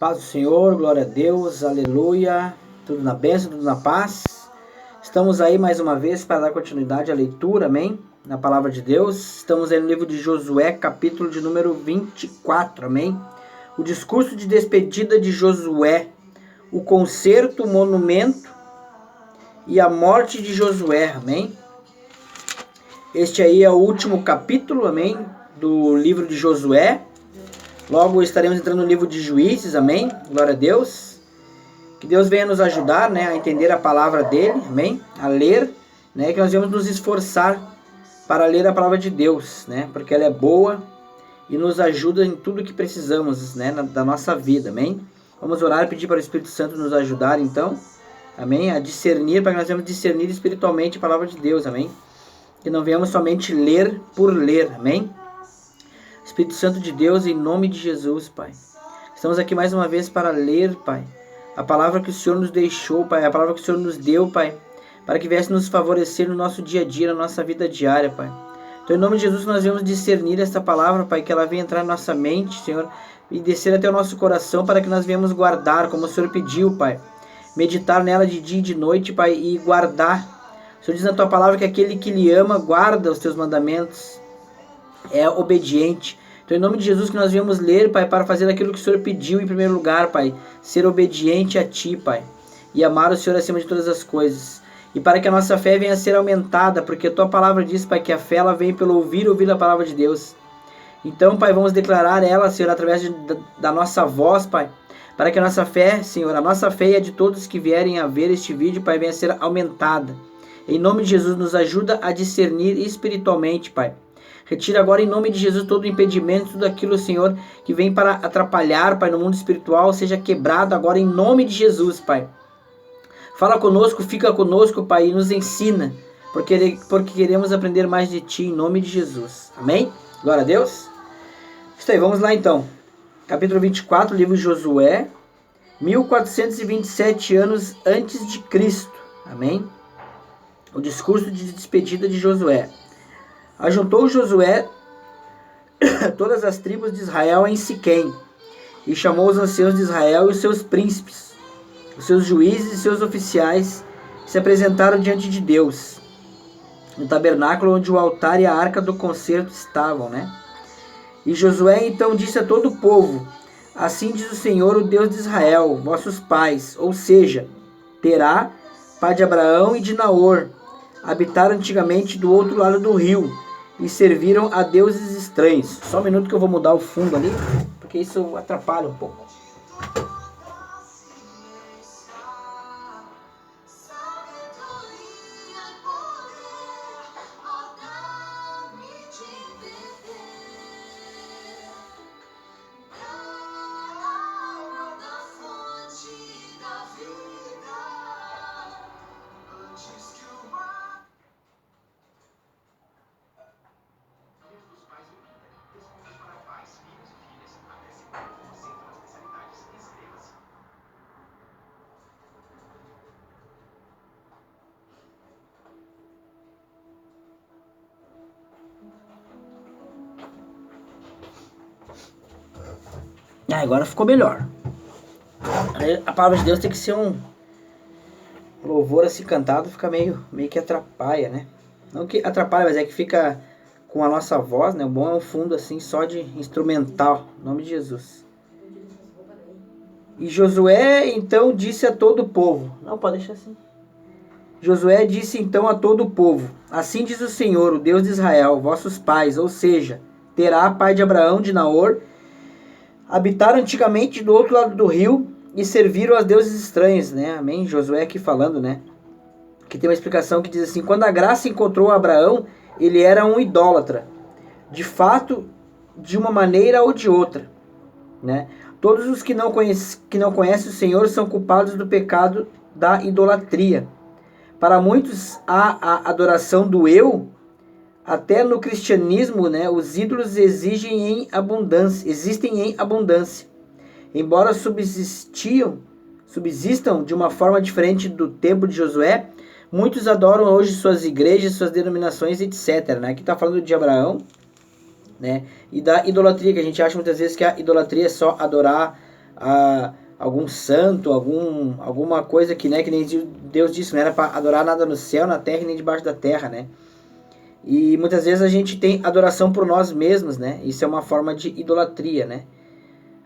Paz do Senhor, glória a Deus, aleluia, tudo na bênção, tudo na paz. Estamos aí mais uma vez para dar continuidade à leitura, amém? Na palavra de Deus. Estamos aí no livro de Josué, capítulo de número 24, amém? O discurso de despedida de Josué, o concerto, o monumento e a morte de Josué, amém? Este aí é o último capítulo, amém? Do livro de Josué. Logo estaremos entrando no livro de Juízes, amém? Glória a Deus. Que Deus venha nos ajudar, né, a entender a palavra dele, amém? A ler, né? Que nós vamos nos esforçar para ler a palavra de Deus, né? Porque ela é boa e nos ajuda em tudo que precisamos, né, da nossa vida, amém? Vamos orar e pedir para o Espírito Santo nos ajudar, então, amém? A discernir, para que nós venhamos discernir espiritualmente a palavra de Deus, amém? Que não venhamos somente ler por ler, amém? Espírito Santo de Deus, em nome de Jesus, Pai. Estamos aqui mais uma vez para ler, Pai, a palavra que o Senhor nos deixou, Pai, a palavra que o Senhor nos deu, Pai, para que viesse nos favorecer no nosso dia a dia, na nossa vida diária, Pai. Então, em nome de Jesus, nós vamos discernir esta palavra, Pai, que ela venha entrar na nossa mente, Senhor, e descer até o nosso coração, para que nós venhamos guardar, como o Senhor pediu, Pai. Meditar nela de dia e de noite, Pai, e guardar. O Senhor diz na tua palavra que aquele que lhe ama, guarda os teus mandamentos, é obediente. Então, em nome de Jesus, que nós viemos ler, Pai, para fazer aquilo que o Senhor pediu em primeiro lugar, Pai. Ser obediente a Ti, Pai. E amar o Senhor acima de todas as coisas. E para que a nossa fé venha a ser aumentada, porque a Tua palavra diz, Pai, que a fé ela vem pelo ouvir a palavra de Deus. Então, Pai, vamos declarar ela, Senhor, através da nossa voz, Pai. Para que a nossa fé, Senhor, a nossa fé e a de todos que vierem a ver este vídeo, Pai, venha a ser aumentada. Em nome de Jesus, nos ajuda a discernir espiritualmente, Pai. Retira agora em nome de Jesus todo o impedimento, tudo aquilo, Senhor, que vem para atrapalhar, Pai, no mundo espiritual, seja quebrado agora em nome de Jesus, Pai. Fala conosco, fica conosco, Pai, e nos ensina, porque queremos aprender mais de Ti, em nome de Jesus. Amém? Glória a Deus. Isso aí, vamos lá então. Capítulo 24, livro de Josué, 1427 anos antes de Cristo. Amém? O discurso de despedida de Josué. Ajuntou Josué todas as tribos de Israel em Siquém, e chamou os anciãos de Israel e os seus príncipes, os seus juízes e seus oficiais, que se apresentaram diante de Deus, no tabernáculo onde o altar e a arca do concerto estavam, né? E Josué então disse a todo o povo: assim diz o Senhor, o Deus de Israel, vossos pais, ou seja, Terá, pai de Abraão e de Naor, habitaram antigamente do outro lado do rio, e serviram a deuses estranhos. Só um minuto que eu vou mudar o fundo ali, porque isso atrapalha um pouco. Agora ficou melhor. A palavra de Deus tem que ser um louvor assim cantado, fica meio que atrapalha, né? Não que atrapalha, mas é que fica com a nossa voz, né? O bom é um fundo assim só de instrumental, em nome de Jesus. E Josué então disse a todo o povo. Não, pode deixar assim. Josué disse então a todo o povo: assim diz o Senhor, o Deus de Israel, vossos pais, ou seja, Terá, pai de Abraão, de Naor, habitaram antigamente do outro lado do rio e serviram a deuses estranhos, né? Amém? Josué aqui falando, né? Que tem uma explicação que diz assim: quando a graça encontrou Abraão, ele era um idólatra, de fato, de uma maneira ou de outra, né? Todos os que não conhecem o Senhor são culpados do pecado da idolatria. Para muitos, a adoração do eu. Até no cristianismo, né, os ídolos existem em abundância. Embora subsistam de uma forma diferente do tempo de Josué, muitos adoram hoje suas igrejas, suas denominações, etc. Né? Aqui está falando de Abraão, né, e da idolatria, que a gente acha muitas vezes que a idolatria é só adorar algum santo, alguma coisa que, né, que nem Deus disse, não era para adorar nada no céu, na terra e nem debaixo da terra, né? E muitas vezes a gente tem adoração por nós mesmos, né? Isso é uma forma de idolatria, né?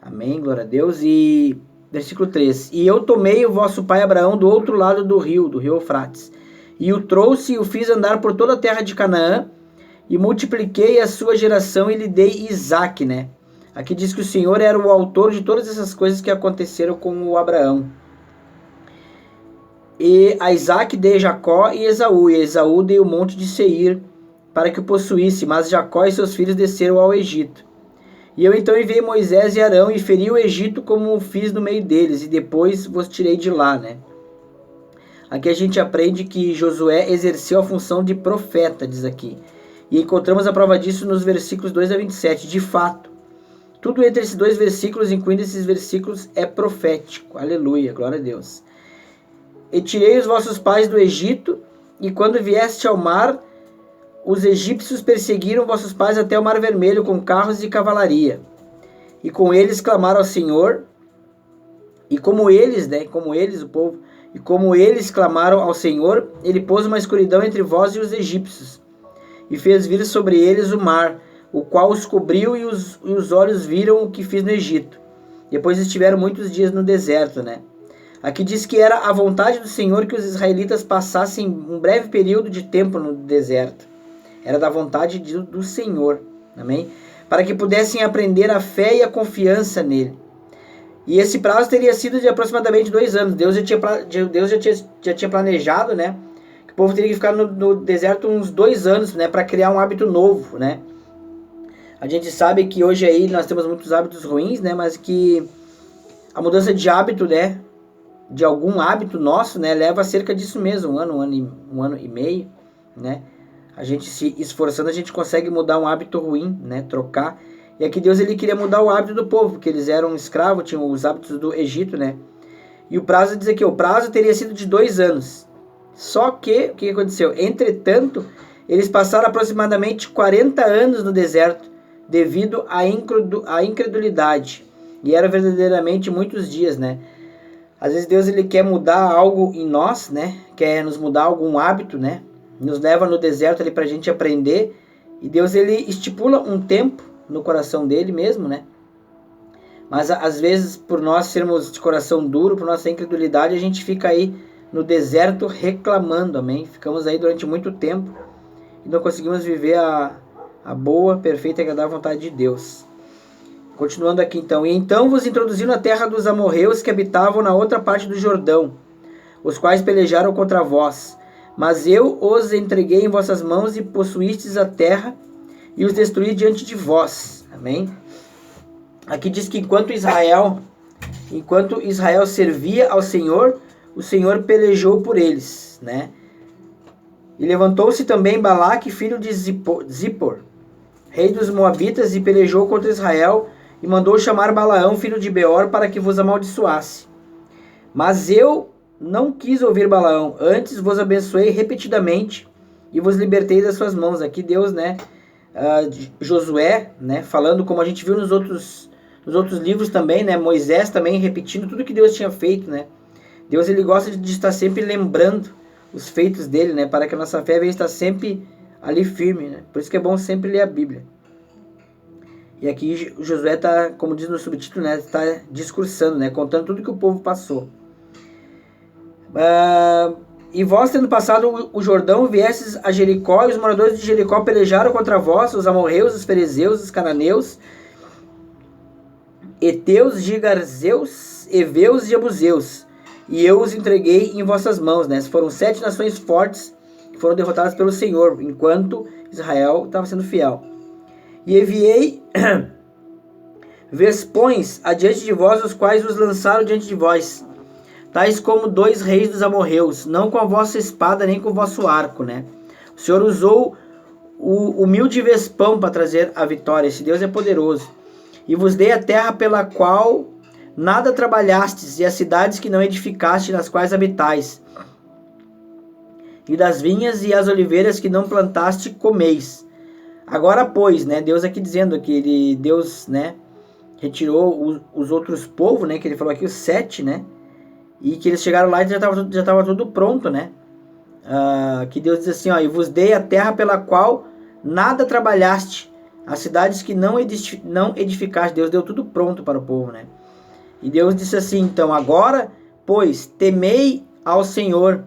Amém, glória a Deus. E versículo 3: E eu tomei o vosso pai Abraão do outro lado do rio Eufrates, e o trouxe e o fiz andar por toda a terra de Canaã, e multipliquei a sua geração e lhe dei Isaque, né? Aqui diz que o Senhor era o autor de todas essas coisas que aconteceram com o Abraão. E a Isaque dei Jacó e Esaú dei o monte de Seir, para que o possuísse, mas Jacó e seus filhos desceram ao Egito. E eu então enviei Moisés e Arão e feri o Egito como fiz no meio deles, e depois vos tirei de lá, né? Aqui a gente aprende que Josué exerceu a função de profeta, diz aqui. E encontramos a prova disso nos versículos 2 a 27. De fato, tudo entre esses dois versículos, incluindo esses versículos, é profético. Aleluia, glória a Deus. E tirei os vossos pais do Egito, e quando vieste ao mar, os egípcios perseguiram vossos pais até o Mar Vermelho com carros e cavalaria. E com eles clamaram ao Senhor. E como eles, o povo, e como eles clamaram ao Senhor, ele pôs uma escuridão entre vós e os egípcios. E fez vir sobre eles o mar, o qual os cobriu, e os olhos viram o que fiz no Egito. Depois estiveram muitos dias no deserto, né? Aqui diz que era a vontade do Senhor que os israelitas passassem um breve período de tempo no deserto. Era da vontade do Senhor, amém? Para que pudessem aprender a fé e a confiança nele. E esse prazo teria sido de aproximadamente 2 anos. Deus já tinha planejado, né? Que o povo teria que ficar no deserto uns 2 anos, né? Para criar um hábito novo, né? A gente sabe que hoje aí nós temos muitos hábitos ruins, né? Mas que a mudança de hábito, né? De algum hábito nosso, né? Leva cerca disso mesmo, um ano e meio, né? A gente se esforçando, a gente consegue mudar um hábito ruim, né? Trocar. E aqui Deus ele queria mudar o hábito do povo, porque eles eram escravos, tinham os hábitos do Egito, né? E o prazo diz aqui, o prazo teria sido de 2 anos. Só que, o que aconteceu? Entretanto, eles passaram aproximadamente 40 anos no deserto, devido à incredulidade. E era verdadeiramente muitos dias, né? Às vezes Deus ele quer mudar algo em nós, né? Quer nos mudar algum hábito, né? Nos leva no deserto ali pra gente aprender. E Deus ele estipula um tempo no coração dele mesmo, né? Mas às vezes por nós sermos de coração duro, por nossa incredulidade, a gente fica aí no deserto reclamando, amém? Ficamos aí durante muito tempo e não conseguimos viver a boa, perfeita e agradável vontade de Deus. Continuando aqui então. E então vos introduzi na terra dos amorreus que habitavam na outra parte do Jordão, os quais pelejaram contra vós. Mas eu os entreguei em vossas mãos e possuístes a terra e os destruí diante de vós. Amém? Aqui diz que enquanto Israel servia ao Senhor, o Senhor pelejou por eles, né? E levantou-se também Balaque, filho de Zippor, rei dos Moabitas, e pelejou contra Israel, e mandou chamar Balaão, filho de Beor, para que vos amaldiçoasse. Mas eu não quis ouvir Balaão, antes vos abençoei repetidamente, e vos libertei das suas mãos. Aqui Deus, né, Josué, né, falando como a gente viu nos outros livros também, né, Moisés também repetindo tudo que Deus tinha feito, né. Deus ele gosta de estar sempre lembrando os feitos dele, né, para que a nossa fé venha estar sempre ali firme, né. Por isso que é bom sempre ler a Bíblia. E aqui Josué está, como diz no subtítulo, né, está discursando, né, contando tudo que o povo passou. E vós, tendo passado o Jordão, viestes a Jericó, e os moradores de Jericó pelejaram contra vós, os amorreus, os ferezeus, os cananeus, heteus, gigarzeus, heveus e jebuseus, e eu os entreguei em vossas mãos, né? Foram 7 nações fortes que foram derrotadas pelo Senhor, enquanto Israel estava sendo fiel. E enviei vespões adiante de vós, os quais os lançaram diante de vós, tais como 2 reis dos amorreus, não com a vossa espada nem com o vosso arco, né? O Senhor usou o humilde vespão para trazer a vitória. Esse Deus é poderoso. E vos dei a terra pela qual nada trabalhastes, e as cidades que não edificaste, nas quais habitais, e das vinhas e as oliveiras que não plantaste, comeis. Agora, pois, né, Deus aqui dizendo que Deus, né, retirou os outros povos, né? Que ele falou aqui, os 7, né? E que eles chegaram lá e já estava tudo pronto, né? Que Deus diz assim, ó, e vos dei a terra pela qual nada trabalhaste, as cidades que não edificaste. Deus deu tudo pronto para o povo, né? E Deus disse assim, então, agora, pois, temei ao Senhor.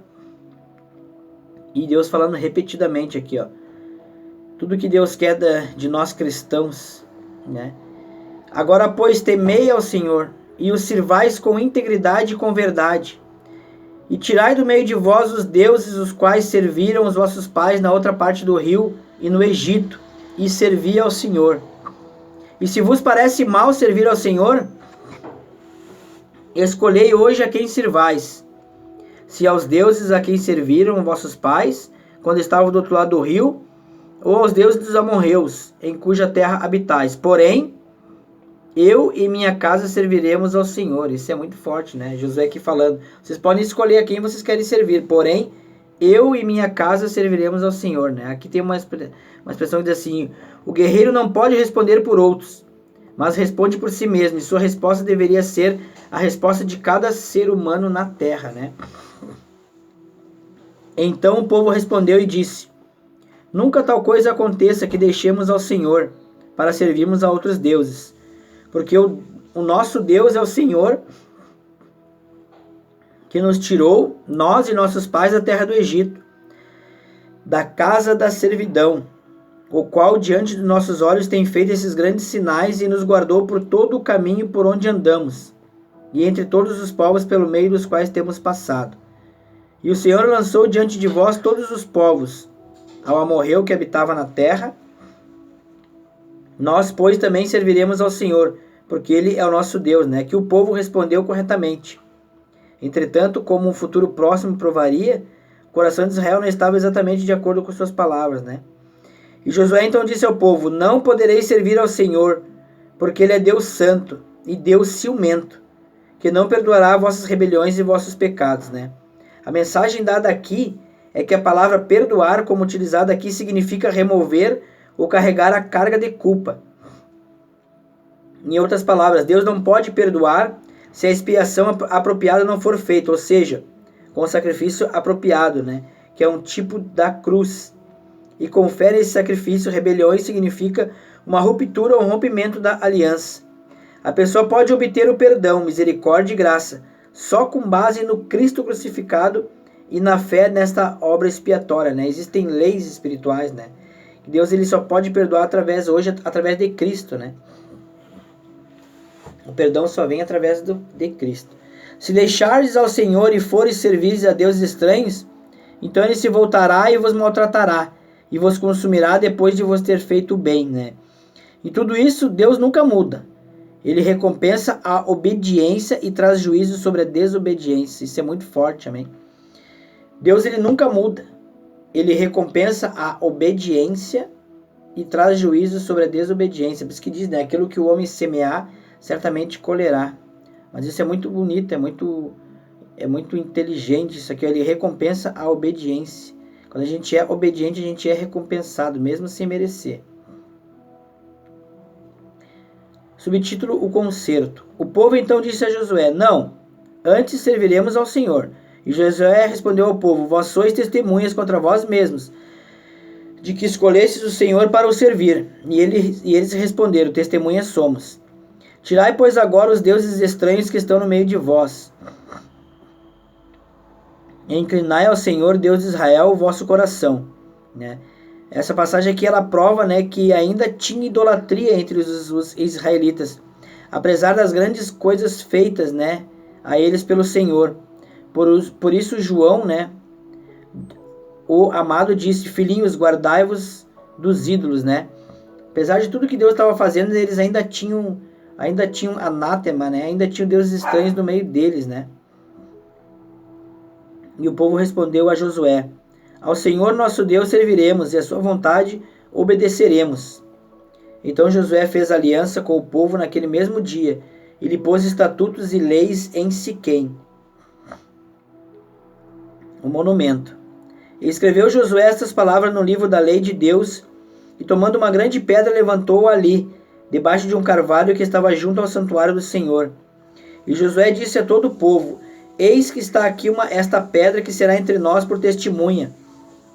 E Deus falando repetidamente aqui, ó. Tudo que Deus quer de nós cristãos, né? Agora, pois, temei ao Senhor, e o sirvais com integridade e com verdade. E tirai do meio de vós os deuses, os quais serviram os vossos pais na outra parte do rio e no Egito, e servi ao Senhor. E se vos parece mal servir ao Senhor, escolhei hoje a quem sirvais. Se aos deuses a quem serviram vossos pais, quando estavam do outro lado do rio, ou aos deuses dos amorreus, em cuja terra habitais. Porém, eu e minha casa serviremos ao Senhor. Isso é muito forte, né? Josué aqui falando. Vocês podem escolher a quem vocês querem servir. Porém, eu e minha casa serviremos ao Senhor, né? Aqui tem uma expressão que diz assim: o guerreiro não pode responder por outros, mas responde por si mesmo. E sua resposta deveria ser a resposta de cada ser humano na terra, né? Então o povo respondeu e disse: nunca tal coisa aconteça que deixemos ao Senhor para servirmos a outros deuses. Porque o nosso Deus é o Senhor, que nos tirou, nós e nossos pais, da terra do Egito, da casa da servidão, o qual diante dos nossos olhos tem feito esses grandes sinais e nos guardou por todo o caminho por onde andamos, e entre todos os povos pelo meio dos quais temos passado. E o Senhor lançou diante de vós todos os povos, ao amorreu que habitava na terra. Nós, pois, também serviremos ao Senhor, porque Ele é o nosso Deus, né? Que o povo respondeu corretamente. Entretanto, como um futuro próximo provaria, o coração de Israel não estava exatamente de acordo com suas palavras, né? E Josué então disse ao povo: não podereis servir ao Senhor, porque Ele é Deus santo e Deus ciumento, que não perdoará vossas rebeliões e vossos pecados, né? A mensagem dada aqui é que a palavra perdoar, como utilizada aqui, significa remover ou carregar a carga de culpa. Em outras palavras, Deus não pode perdoar se a expiação apropriada não for feita, ou seja, com o sacrifício apropriado, né? Que é um tipo da cruz. E confere esse sacrifício, rebeliões significa uma ruptura ou um rompimento da aliança. A pessoa pode obter o perdão, misericórdia e graça, só com base no Cristo crucificado e na fé nesta obra expiatória, né? Existem leis espirituais, né? Deus ele só pode perdoar através de Cristo, né? O perdão só vem através de Cristo. Se deixardes ao Senhor e fores servires a deuses estranhos, então Ele se voltará e vos maltratará, e vos consumirá depois de vos ter feito o bem, né? E tudo isso Deus nunca muda. Ele recompensa a obediência e traz juízo sobre a desobediência. Isso é muito forte, amém? Deus ele nunca muda. Ele recompensa a obediência e traz juízo sobre a desobediência. Por isso que diz, né? Aquilo que o homem semear, certamente colherá. Mas isso é muito bonito, é muito inteligente isso aqui. Ele recompensa a obediência. Quando a gente é obediente, a gente é recompensado, mesmo sem merecer. Subtítulo: o conserto. O povo então disse a Josué: não, antes serviremos ao Senhor. E Josué respondeu ao povo: vós sois testemunhas contra vós mesmos, de que escolhestes o Senhor para o servir. E eles responderam: testemunhas somos. Tirai, pois, agora os deuses estranhos que estão no meio de vós, e inclinai ao Senhor, Deus de Israel, o vosso coração, né? Essa passagem aqui ela prova, né, que ainda tinha idolatria entre os israelitas, apesar das grandes coisas feitas, né, a eles pelo Senhor. Por isso João, né, o amado, disse: filhinhos, guardai-vos dos ídolos, né? Apesar de tudo que Deus estava fazendo, eles ainda tinham anátema, né? Ainda tinham deuses estranhos no meio deles, né? E o povo respondeu a Josué: ao Senhor nosso Deus serviremos e a sua vontade obedeceremos. Então Josué fez aliança com o povo naquele mesmo dia e lhe pôs estatutos e leis em Siquém, o monumento. E escreveu Josué estas palavras no livro da lei de Deus, e tomando uma grande pedra levantou-a ali, debaixo de um carvalho que estava junto ao santuário do Senhor. E Josué disse a todo o povo: Eis que está aqui esta pedra que será entre nós por testemunha,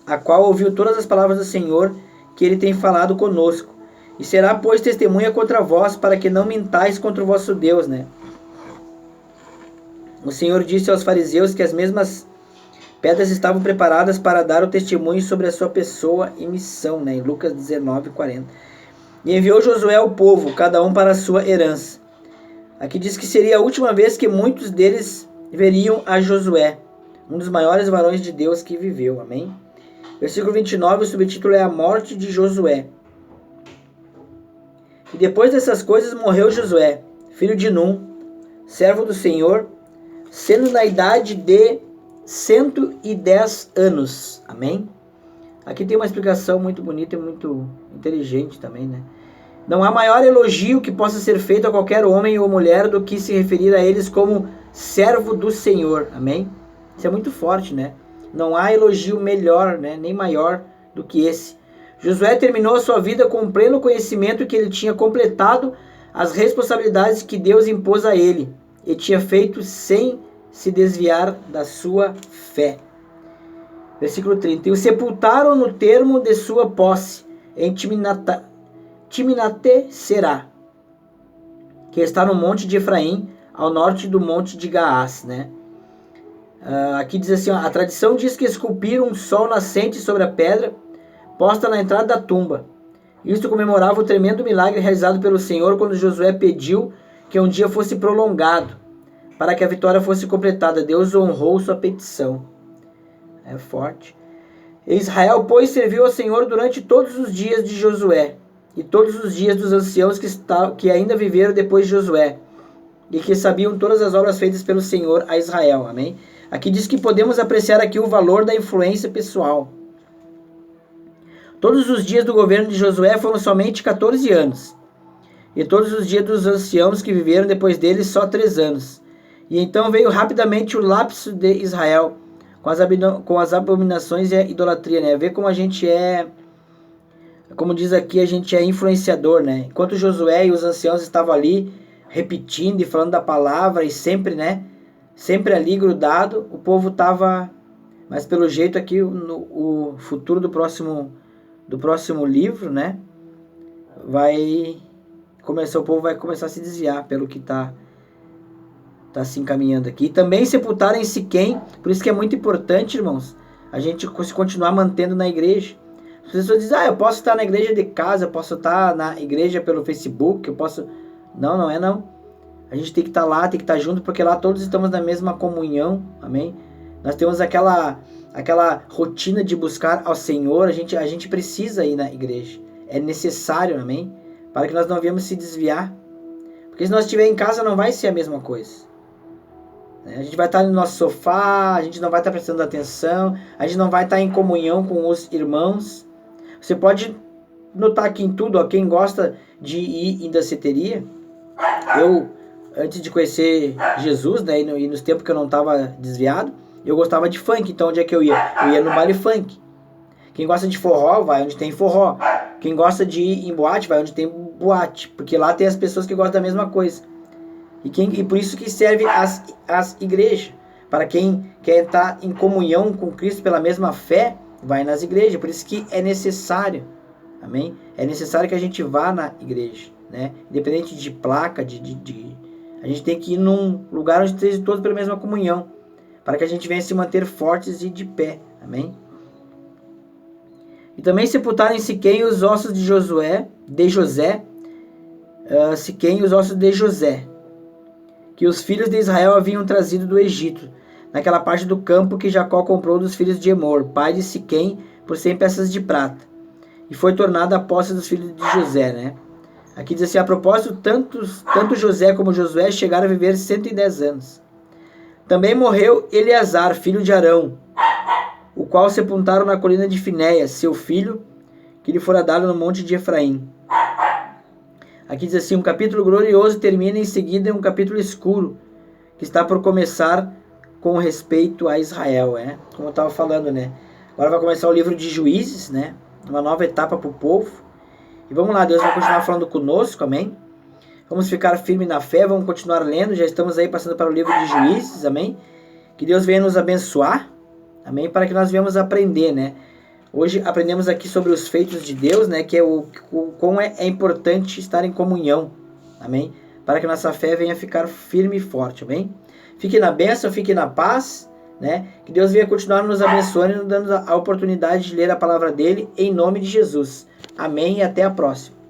a qual ouviu todas as palavras do Senhor que ele tem falado conosco. E será, pois, testemunha contra vós, para que não mintais contra o vosso Deus, né? O Senhor disse aos fariseus que as mesmas pedras estavam preparadas para dar o testemunho sobre a sua pessoa e missão, né? Em Lucas 19:40. E enviou Josué ao povo, cada um para a sua herança. Aqui diz que seria a última vez que muitos deles veriam a Josué, um dos maiores varões de Deus que viveu. Amém? Versículo 29, o subtítulo é a morte de Josué. E depois dessas coisas morreu Josué, filho de Num, servo do Senhor, sendo na idade de 110 anos. Amém? Aqui tem uma explicação muito bonita e muito inteligente também, né? Não há maior elogio que possa ser feito a qualquer homem ou mulher do que se referir a eles como servo do Senhor. Amém? Isso é muito forte, né? Não há elogio melhor, né? Nem maior do que esse. Josué terminou a sua vida com pleno conhecimento que ele tinha completado as responsabilidades que Deus impôs a ele e tinha feito sem se desviar da sua fé. Versículo 30. E o sepultaram no termo de sua posse, em Timnate-Será, que está no monte de Efraim, ao norte do monte de Gaás, né? Aqui diz assim, ó, a tradição diz que esculpiram um sol nascente sobre a pedra posta na entrada da tumba. Isto comemorava o tremendo milagre realizado pelo Senhor quando Josué pediu que um dia fosse prolongado, para que a vitória fosse completada. Deus honrou sua petição. É forte. Israel, pois, serviu ao Senhor durante todos os dias de Josué e todos os dias dos anciãos que ainda viveram depois de Josué e que sabiam todas as obras feitas pelo Senhor a Israel. Amém? Aqui diz que podemos apreciar aqui o valor da influência pessoal. Todos os dias do governo de Josué foram somente 14 anos. E todos os dias dos anciãos que viveram depois dele só 3 anos. E então veio rapidamente o lapso de Israel, com as abominações e a idolatria, né? Vê como a gente é, como diz aqui, a gente é influenciador, né? Enquanto Josué e os anciãos estavam ali, repetindo e falando da palavra e sempre, né? Sempre ali grudado, o povo estava... Mas pelo jeito aqui, o futuro do próximo livro, né? O povo vai começar a se desviar pelo que está se encaminhando aqui. E também sepultaram em Siquém, por isso que é muito importante, irmãos, a gente continuar mantendo na igreja. As pessoas dizem, eu posso estar na igreja de casa, eu posso estar na igreja pelo Facebook, eu posso... Não, não é não. A gente tem que estar lá, tem que estar junto, porque lá todos estamos na mesma comunhão, amém? Nós temos aquela rotina de buscar ao Senhor, a gente precisa ir na igreja. É necessário, amém? Para que nós não venhamos se desviar. Porque se nós estiver em casa, não vai ser a mesma coisa. A gente vai estar no nosso sofá, a gente não vai estar prestando atenção, a gente não vai estar em comunhão com os irmãos. Você pode notar aqui em tudo, ó, quem gosta de ir em danceteria, eu, antes de conhecer Jesus, né, e nos tempos que eu não estava desviado, eu gostava de funk, então onde é que eu ia? Eu ia no baile funk. Quem gosta de forró, vai onde tem forró. Quem gosta de ir em boate, vai onde tem boate, porque lá tem as pessoas que gostam da mesma coisa. E por isso que serve as igrejas. Para quem quer estar em comunhão com Cristo pela mesma fé, vai nas igrejas. Por isso que é necessário. Amém? É necessário que a gente vá na igreja. Né? Independente de placa, a gente tem que ir num lugar onde esteja todos pela mesma comunhão. Para que a gente venha se manter fortes e de pé. Amém? E também sepultaram em Siquém os ossos de José, Siquém os ossos de José, que os filhos de Israel haviam trazido do Egito, naquela parte do campo que Jacó comprou dos filhos de Emor, pai de Siquém, por 100 peças de prata. E foi tornada a posse dos filhos de José, né? Aqui diz assim, a propósito, tanto José como Josué chegaram a viver 110 anos. Também morreu Eleazar, filho de Arão, o qual sepultaram na colina de Finéias, seu filho, que lhe fora dado no monte de Efraim. Aqui diz assim, um capítulo glorioso termina em seguida em um capítulo escuro, que está por começar com respeito a Israel, né? Como eu estava falando, né? Agora vai começar o livro de Juízes, né? Uma nova etapa para o povo. E vamos lá, Deus vai continuar falando conosco, amém? Vamos ficar firme na fé, vamos continuar lendo, já estamos aí passando para o livro de Juízes, amém? Que Deus venha nos abençoar, amém? Para que nós venhamos aprender, né? Hoje aprendemos aqui sobre os feitos de Deus, né? Que é o quão é importante estar em comunhão, amém? Para que nossa fé venha ficar firme e forte, amém? Fique na bênção, fique na paz, né? Que Deus venha continuar nos abençoando e nos dando a oportunidade de ler a palavra dele em nome de Jesus. Amém e até a próxima.